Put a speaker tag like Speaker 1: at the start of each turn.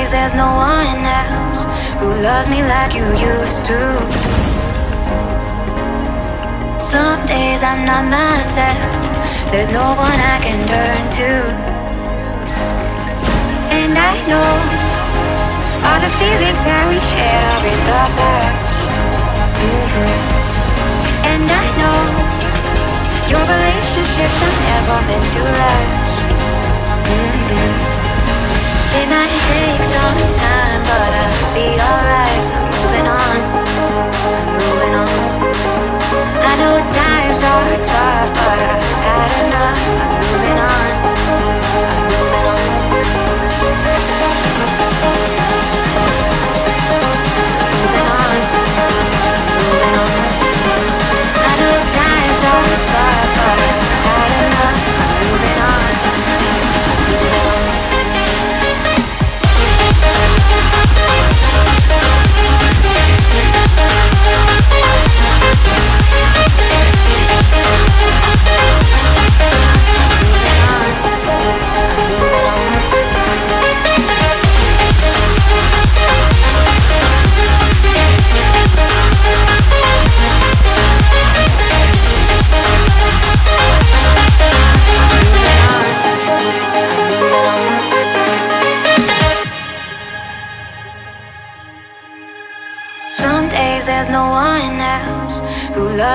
Speaker 1: days there's no one else who loves me like you used to. Some days I'm not myself, there's no one I can turn to. And I know all the feelings that we shared are in the past. And I know your relationships are never meant to last. It might take some time, but I'll be alright. I'm moving on, I'm moving on. I know times are tough, but I've had enough. I'm moving on, I'm moving on. Moving on, moving on. I know times are tough, but I've had enough. I'm moving on, I'm moving on. Some days there's no one else who loves